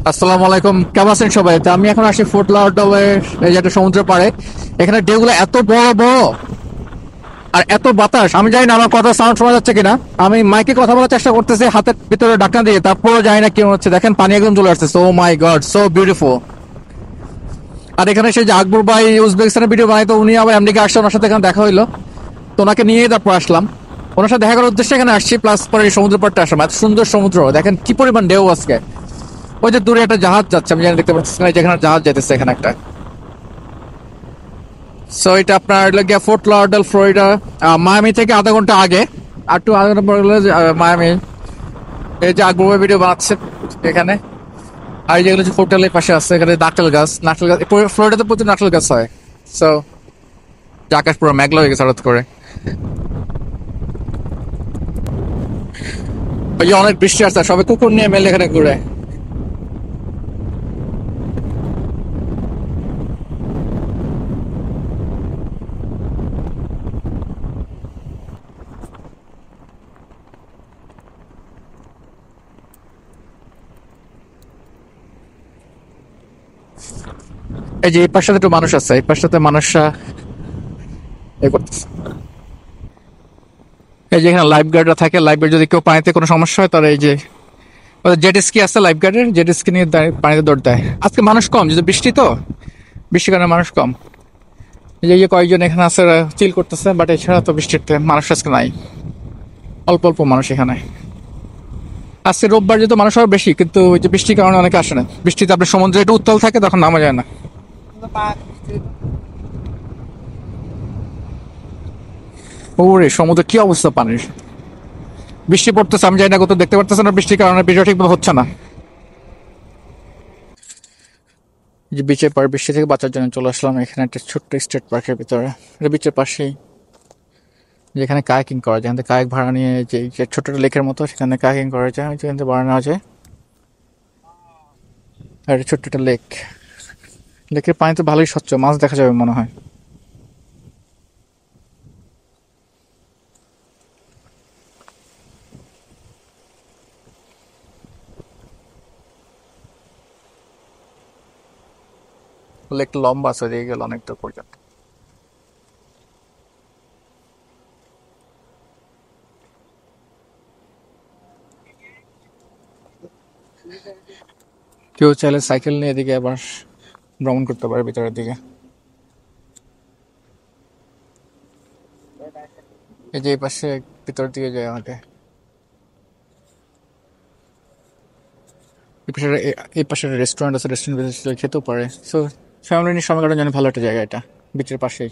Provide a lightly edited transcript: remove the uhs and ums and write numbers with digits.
আসসালামু আলাইকুম, কেমন আছেন সবাই? তো আমি এখন আসি ফোর্ট লাউডারের এই যে একটা সমুদ্র পাড়ে। এখানে ঢেউগুলো এত বড় বড় আর এত বাতাস, আমি জানি না আমার কথা সাউন্ড শোনা যাচ্ছে কিনা। আমি মাইকে কথা বলার চেষ্টা করতেছি হাতের ভিতরে ঢাকনা দিয়ে, তারপরও জানি না কি হচ্ছে। দেখেন পানি একদম চলে আসছে। So my God, so beautiful. আর এখানে সেই যে আকবর ভাই উজবেকিস্তানের ভিডিও বানাইতো, উনি আবার আমেরিকা আসছে, ওনার সাথে এখানে দেখা হইলো। তো ওনাকে নিয়ে তারপর আসলাম, ওনার সাথে দেখা করার উদ্দেশ্যে এখানে আসছি। প্লাস পরে এই সমুদ্র পাড়টা আসলাম। এত সুন্দর সমুদ্র, দেখেন কি পরিমাণ ঢেউ আজকে। ওই যে দূরে একটা জাহাজ যাচ্ছে, আমি জানি দেখতে পাচ্ছি না, যেখানে জাহাজ যাইতেছে এখানে একটা। সো এটা আপনার গিয়া ফোর্ট লডারডেল, ফ্লোরিডা। মায়ামি থেকে আধা ঘন্টা আগে। আর একটু আধা ঘন্টা পরে গেলে মায়ামি। এই যে আকবর ভিডিও বানাচ্ছে এখানে। আর এই যেগুলো যে হোটেলের পাশে আছে, এখানে নারকেল গাছ, নারকেল গাছ ফ্লোরিডাতে প্রচুর নারকেল গাছ হয়। সো আকাশ পুরো মেঘলা হয়ে গেছে হঠাৎ করে। ওই যে অনেক বৃষ্টি আসছে, সবাই কুকুর নিয়ে মেলে এখানে ঘুরে। এই যে এই পাশটাতে একটু মানুষ আছে, এই পাশটাতে মানুষরা এ করতেছে। এই যে এখানে লাইফ গার্ডরা থাকে, লাইফ গার্ড যদি কেউ পানিতে কোনো সমস্যা হয়, তারা এই যে জেট স্কি আছে লাইফ গার্ডের, জেট স্কি নিয়ে পানিতে দৌড় দেয়। আজকে মানুষ কম, যদি বৃষ্টি তো, বৃষ্টির কারণে মানুষ কম। এই যে কয়েকজন এখানে আছে, চিল করতেছে, বাট এছাড়া তো বৃষ্টিতে মানুষ আজকে নাই। অল্প অল্প মানুষ এখানে। আজকে রোববার যেহেতু মানুষ আরো বেশি, কিন্তু ওই যে বৃষ্টির কারণে অনেকে আসে না। বৃষ্টিতে আপনার সমুদ্রে একটু উত্তাল থাকে, তখন নামা যায় না। ওরে সমুদ্রে কি অবস্থা পানির! বৃষ্টি পড়তেছে, আমি জানি না কোথাও দেখতে পারতেছে না, বৃষ্টির কারণে বৃষ্টি ঠিকভাবে হচ্ছে না। যে বিচের পর বৃষ্টি থেকে বাঁচার জন্য চলে আসলাম এখানে একটা ছোট্ট স্টেট পার্কের ভিতরে। এটা বিচের পাশেই, যেখানে কায়াকিং করা যায়, যেখান থেকে কায়াক ভাড়া নিয়ে, যে ছোট্ট লেকের মতো, সেখানে কায়াকিং করা যায়, যেখান থেকে ভাড়া নেওয়া যায়। আর এটা ছোট্ট একটা লেক। লেকের পানি তো ভালোই স্বচ্ছ, মাছ দেখা যাবে মনে হয়। লেকটা লম্বা আছে, ওদিকে গেলে অনেকটা পর্যন্ত। কেউ চাইলে সাইকেল নিয়ে এদিকে আবার ভ্রমণ করতে পারে ভিতরের দিকে। এই যে এই পাশে ভিতরের দিকে যায় আমাকে। এই পাশে রেস্টুরেন্ট আছে, রেস্টুরেন্ট খেতেও পারে। সো ফ্যামিলি নিয়ে সময় কাটানোর জন্য ভালো একটা জায়গা এটা, বিচের পাশেই।